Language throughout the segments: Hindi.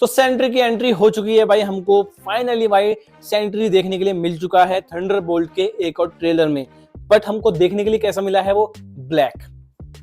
तो सेंट्री की एंट्री हो चुकी है भाई, हमको फाइनली भाई सेंट्री देखने के लिए मिल चुका है थंडरबोल्ट के एक और ट्रेलर में। बट हमको देखने के लिए कैसा मिला है, वो ब्लैक,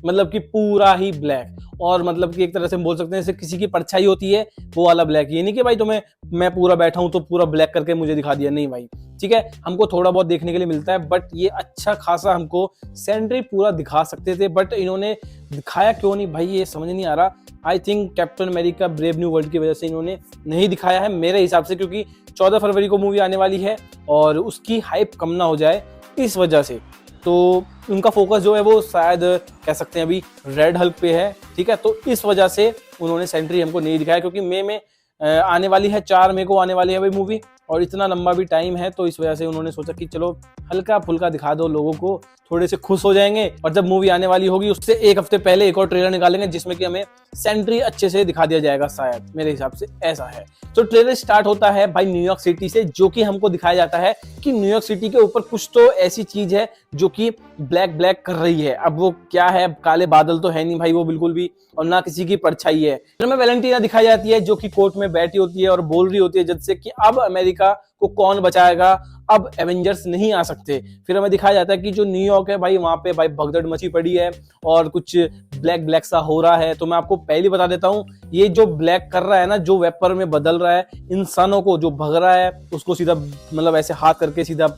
मतलब कि पूरा ही ब्लैक। और मतलब कि एक तरह से बोल सकते हैं जैसे किसी की परछाई होती है वो वाला ब्लैक। ये नहीं कि भाई मैं पूरा बैठा हूं तो पूरा ब्लैक करके मुझे दिखा दिया, नहीं भाई, ठीक है, हमको थोड़ा बहुत देखने के लिए मिलता है। बट ये अच्छा खासा हमको सेंट्री पूरा दिखा सकते थे, बट इन्होंने दिखाया क्यों नहीं भाई, ये समझ नहीं आ रहा। I think captain America brave new world की वजह से इन्होंने नहीं दिखाया है मेरे हिसाब से, क्योंकि 14 फरवरी को मूवी आने वाली है और उसकी हाइप कम ना हो जाए इस वजह से। तो उनका फोकस जो है वो शायद कह सकते हैं अभी रेड हल्क पे है, ठीक है। तो इस वजह से उन्होंने सेंट्री हमको नहीं दिखाया, क्योंकि मई में आने वाली है, 4 मई को आने वाली है भाई मूवी, और इतना लंबा भी टाइम है। तो इस वजह से उन्होंने सोचा कि चलो हल्का फुल्का दिखा दो, लोगों को थोड़े से खुश हो जाएंगे। और जब मूवी आने वाली होगी उससे एक हफ्ते पहले एक और ट्रेलर निकालेंगे जिसमें कि हमें सेंट्री अच्छे से दिखा दिया जाएगा, शायद मेरे हिसाब से ऐसा है। तो ट्रेलर स्टार्ट होता है भाई न्यूयॉर्क सिटी से, जो कि हमको दिखाया जाता है कि न्यूयॉर्क सिटी के ऊपर कुछ तो ऐसी चीज है जो कि ब्लैक ब्लैक कर रही है। अब वो क्या है, काले बादल तो है नहीं भाई वो बिल्कुल भी, और ना किसी की परछाई है। फिर हमें वैलेंटीना दिखाई जाती है जो कि कोर्ट में बैठी होती है और बोल रही होती है जज से कि अब अमेरिका को कौन बचाएगा, अब एवेंजर्स नहीं आ सकते। फिर हमें दिखाया जाता है कि जो न्यूयॉर्क है भाई, वहां पे भाई भगदड़ मची पड़ी है और कुछ ब्लैक ब्लैक सा हो रहा है। तो मैं आपको पहले बता देता हूँ, ये जो ब्लैक कर रहा है ना, जो वेपर में बदल रहा है इंसानों को, जो भग रहा है उसको सीधा मतलब ऐसे हाथ करके सीधा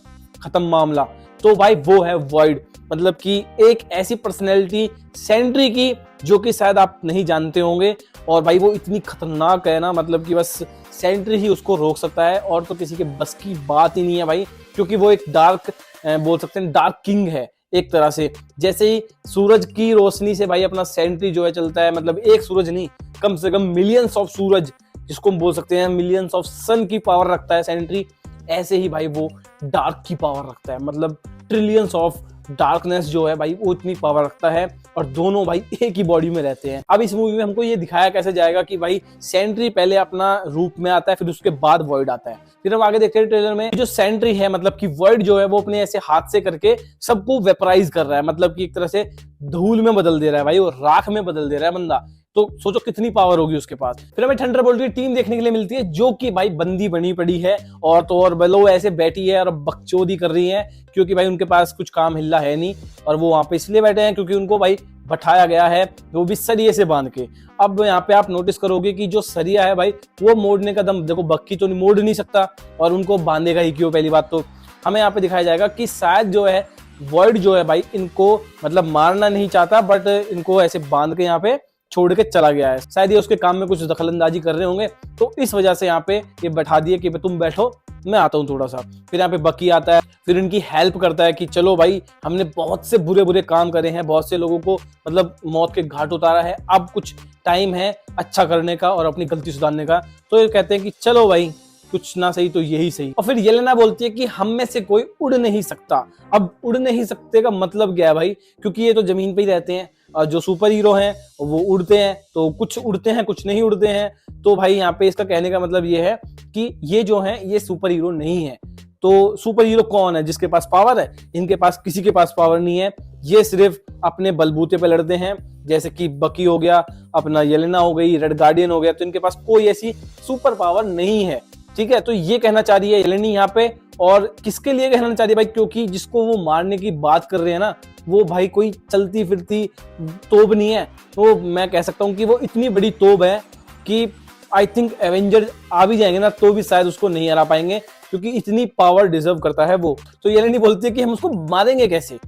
खत्म मामला, तो भाई वो है वॉइड। मतलब कि एक ऐसी पर्सनैलिटी सेंट्री की जो कि शायद आप नहीं जानते होंगे, और भाई वो इतनी खतरनाक है ना, मतलब कि बस सेंट्री ही उसको रोक सकता है, और तो किसी के बस की बात ही नहीं है भाई, क्योंकि वो एक डार्क बोल सकते हैं डार्क किंग है एक तरह से। जैसे ही सूरज की रोशनी से भाई अपना सेंट्री जो है चलता है, मतलब एक सूरज नहीं, कम से कम मिलियंस ऑफ सूरज, जिसको हम बोल सकते हैं मिलियंस ऑफ सन की पावर रखता है सेंट्री, ऐसे ही भाई वो डार्क की पावर रखता है, मतलब ट्रिलियंस ऑफ डार्कनेस जो है भाई वो इतनी पावर रखता है, और दोनों भाई एक ही बॉडी में रहते हैं। अब इस मूवी में हमको ये दिखाया कैसे जाएगा कि भाई सेंट्री पहले अपना रूप में आता है, फिर उसके बाद वॉइड आता है। फिर हम आगे देखते हैं ट्रेलर में जो सेंट्री है, मतलब कि वॉइड जो है वो अपने ऐसे हाथ से करके सबको वेपराइज कर रहा है, मतलब कि एक तरह से धूल में बदल दे रहा है भाई, वो राख में बदल दे रहा है बंदा। तो सोचो कितनी पावर होगी उसके पास। फिर हमें थंडरबोल्ट की टीम देखने के लिए मिलती है जो कि भाई बंदी बनी पड़ी है, और तो और वो ऐसे बैठी है और बकचोदी कर रही है, क्योंकि भाई उनके पास कुछ काम हिल्ला है नहीं, और वो वहां पे इसलिए बैठे हैं क्योंकि उनको भाई बैठाया गया है, वो भी सरिये से बांध के। अब यहाँ पे आप नोटिस करोगे कि जो सरिया है भाई वो मोड़ने का दम, देखो बक्की तो मोड़ नहीं सकता, और उनको बांधेगा ही क्यों। पहली बात तो हमें यहाँ पे दिखाया जाएगा कि शायद जो है वर्ड जो है भाई इनको मतलब मारना नहीं चाहता, बट इनको ऐसे बांध के यहाँ पे छोड़ के चला गया है। शायद ये उसके काम में कुछ दखलंदाजी कर रहे होंगे, तो इस वजह से यहाँ पे ये बैठा दिए कि तुम बैठो, मैं आता हूँ थोड़ा सा। फिर यहाँ पे बकी आता है, फिर इनकी हेल्प करता है कि चलो भाई हमने बहुत से बुरे बुरे काम करे हैं, बहुत से लोगों को मतलब मौत के घाट उतारा है, अब कुछ टाइम है अच्छा करने का और अपनी गलती सुधारने का। तो ये कहते हैं कि चलो भाई कुछ ना सही तो यही सही। और फिर येलेना बोलती है कि हम में से कोई उड़ नहीं सकता। अब उड़ नहीं सकते का मतलब क्या है भाई, क्योंकि ये तो जमीन पे ही रहते हैं, और जो सुपर हीरो हैं वो उड़ते हैं, तो कुछ उड़ते हैं कुछ नहीं उड़ते हैं। तो भाई यहाँ पे इसका कहने का मतलब ये है कि ये जो है ये सुपर हीरो नहीं है। तो सुपर हीरो कौन है, जिसके पास पावर है? इनके पास किसी के पास पावर नहीं है, ये सिर्फ अपने बलबूते पे लड़ते हैं, जैसे कि बकी हो गया, अपना येलेना हो गई, रेड गार्डियन हो गया। तो इनके पास कोई ऐसी सुपर पावर नहीं है, ठीक है। तो ये कहना चाह रही है येलेनी यहाँ पे, और किसके लिए कहना चाह रही है भाई, क्योंकि जिसको वो मारने की बात कर रहे हैं ना, वो भाई कोई चलती फिरती तोप नहीं है। तो मैं कह सकता हूँ कि वो इतनी बड़ी तोप है कि आई थिंक एवेंजर आ भी जाएंगे ना तो भी शायद उसको नहीं हरा पाएंगे, क्योंकि इतनी पावर डिजर्व करता है वो। तो येलेनी बोलती है कि हम उसको मारेंगे कैसे,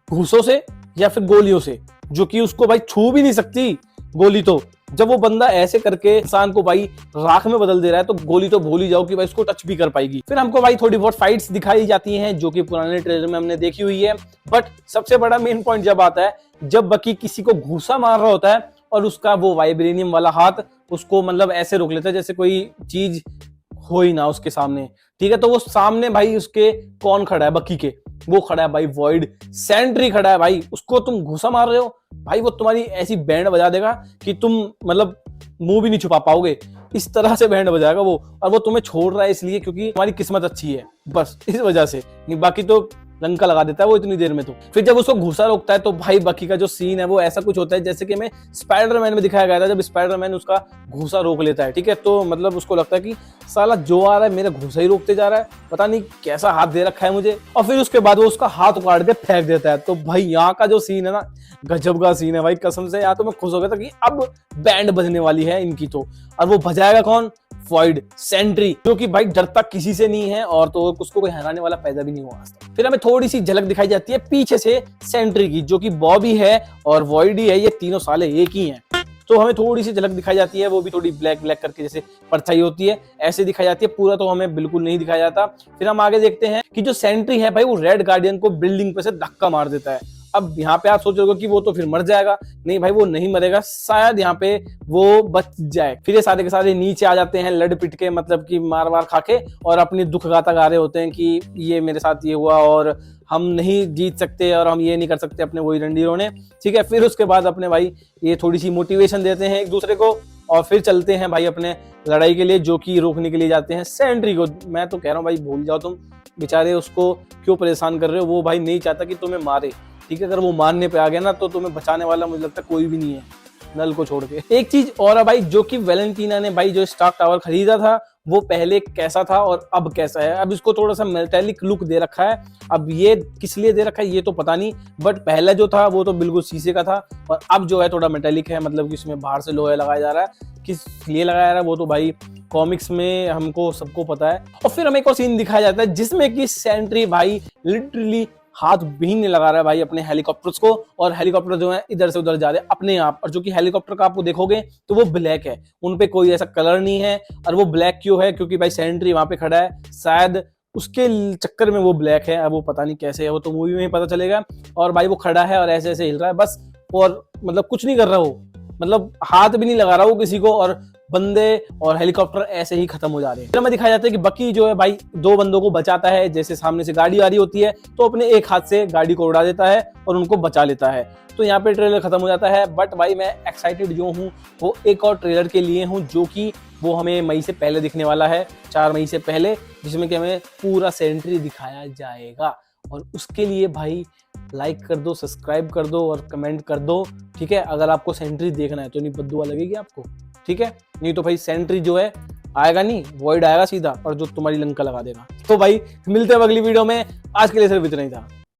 घूसों से या फिर गोलियों से, जो कि उसको भाई छू भी नहीं सकती गोली। तो जब वो बंदा ऐसे करके इंसान को भाई राख में बदल दे रहा है, तो गोली तो भूल ही जाओ कि भाई उसको टच भी कर पाएगी। फिर हमको भाई थोड़ी बहुत फाइट्स दिखाई जाती हैं जो कि पुराने ट्रेलर में हमने देखी हुई है, बट सबसे बड़ा मेन पॉइंट जब आता है जब बकी किसी को घूसा मार रहा होता है और उसका वो वाइब्रेनियम वाला हाथ उसको मतलब ऐसे रोक लेता है जैसे कोई चीज हो ही ना उसके सामने, ठीक है। तो वो सामने भाई उसके कौन खड़ा है, बकी के, वो खड़ा है भाई वॉइड, सेंट्री खड़ा है भाई, उसको तुम घुसा मार रहे हो भाई, वो तुम्हारी ऐसी बैंड बजा देगा कि तुम मतलब मुंह भी नहीं छुपा पाओगे, इस तरह से बैंड बजाएगा वो। और वो तुम्हें छोड़ रहा है इसलिए क्योंकि तुम्हारी किस्मत अच्छी है, बस इस वजह से, नहीं बाकी तो लंका लगा देता है वो इतनी देर में। तो फिर जब उसको घुसा रोकता है तो भाई बकी का जो सीन है वो ऐसा कुछ होता है जैसे कि हमें स्पाइडरमैन में दिखाया गया था, जब स्पाइडरमैन उसका घुसा रोक लेता है, ठीक है। तो मतलब उसको लगता है कि साला जो आ रहा है मेरा घुसा ही रोकते जा रहा है, पता नहीं कैसा हाथ दे रखा है मुझे, और फिर उसके बाद वो उसका हाथ उखाड़ के फेंक देता है। तो भाई यहाँ का जो सीन है ना, गजब का सीन है भाई, कसम से। यहाँ तो मैं खुश हो गया था कि अब बैंड बजने वाली है इनकी तो, और वो बजाएगा कौन? वॉइड सेंट्री, जो कि भाई डरता किसी से नहीं है और तो उसको कोई हराने वाला पैदा भी नहीं हुआ आज तक। फिर हमें थोड़ी सी झलक दिखाई जाती है पीछे से सेंट्री की, जो कि बॉबी है और वॉइड ही है, ये तीनों साले एक ही हैं। तो हमें थोड़ी सी झलक दिखाई जाती है, वो भी थोड़ी ब्लैक ब्लैक करके जैसे परछाई होती है ऐसे दिखाई जाती है, पूरा तो हमें बिल्कुल नहीं दिखाया जाता। फिर हम आगे देखते हैं कि जो सेंट्री है भाई वो रेड गार्डियन को बिल्डिंग पे से धक्का मार देता है। अब यहाँ पे आप सोच रहे हो कि वो तो फिर मर जाएगा, नहीं भाई वो नहीं मरेगा, शायद यहाँ पे वो बच जाए। फिर ये सारे के सारे नीचे आ जाते हैं लड़ पिट के, मतलब कि मार वार खा के, और अपनी दुख गाथा गा रहे होते हैं कि ये मेरे साथ ये हुआ और हम नहीं जीत सकते और हम ये नहीं कर सकते अपने वही रणधीरों ने, ठीक है। फिर उसके बाद अपने भाई ये थोड़ी सी मोटिवेशन देते हैं एक दूसरे को और फिर चलते हैं भाई अपने लड़ाई के लिए, जो कि रोकने के लिए जाते हैं सेंट्री को। मैं तो कह रहा हूँ भाई भूल जाओ तुम, बेचारे उसको क्यों परेशान कर रहे हो, वो भाई नहीं चाहता कि तुम्हें मारे, ठीक है। अगर वो मारने पे आ गया ना तो तुम्हें बचाने वाला मुझे लगता है कोई भी नहीं है, नल को छोड़ के। एक चीज और है भाई, जो कि वैलेंटीना ने भाई जो स्टार्क टावर खरीदा था वो पहले कैसा था और अब कैसा है। अब इसको थोड़ा सा मेटालिक लुक दे रखा है, अब ये किस लिए दे रखा है ये तो पता नहीं, बट पहले जो था वो तो बिल्कुल शीशे का था और अब जो है थोड़ा मेटालिक है, मतलब कि इसमें बाहर से लोहा लगाया जा रहा है। किस लिए लगाया जा रहा है वो तो भाई कॉमिक्स में हमको सबको पता है। और फिर हमें एक और सीन दिखाया जाता है जिसमें कि सेंट्री भाई लिटरली हाथ भींगने लगा रहा है भाई अपने हेलीकॉप्टर्स को, और हेलीकॉप्टर जो है इधर से उधर जा रहे हैं अपने आप। और जो कि हेलीकॉप्टर का आपको देखोगे तो वो ब्लैक है, उनपे कोई ऐसा कलर नहीं है। और वो ब्लैक क्यों है? क्योंकि भाई सेंट्री वहां पे खड़ा है, शायद उसके चक्कर में वो ब्लैक है। अब वो पता नहीं कैसे है, वो तो मूवी में ही पता चलेगा। और भाई वो खड़ा है और ऐसे ऐसे हिल रहा है बस, और मतलब कुछ नहीं कर रहा वो, मतलब हाथ भी नहीं लगा रहा वो किसी को, और बंदे और हेलीकॉप्टर ऐसे ही खत्म हो जा रहे हैं। फिर हमें दिखाया जाता है कि बकी जो है भाई दो बंदों को बचाता है, जैसे सामने से गाड़ी आ रही होती है तो अपने एक हाथ से गाड़ी को उड़ा देता है और उनको बचा लेता है। तो यहाँ पे ट्रेलर खत्म हो जाता है। बट भाई मैं एक्साइटेड जो हूँ वो एक और ट्रेलर के लिए हूँ, जो कि वो हमें मई से पहले दिखने वाला है, 4 मई से पहले, जिसमें कि हमें पूरा सेंट्री दिखाया जाएगा। और उसके लिए भाई लाइक कर दो, सब्सक्राइब कर दो और कमेंट कर दो, ठीक है। अगर आपको सेंट्री देखना है तो नहीं बद्दुआ लगेगी आपको, ठीक है। नहीं तो भाई सेंट्री जो है आएगा नहीं, वॉइड आएगा सीधा और जो तुम्हारी लंका लगा देगा। तो भाई मिलते हैं अगली वीडियो में, आज के लिए सिर्फ इतना ही था।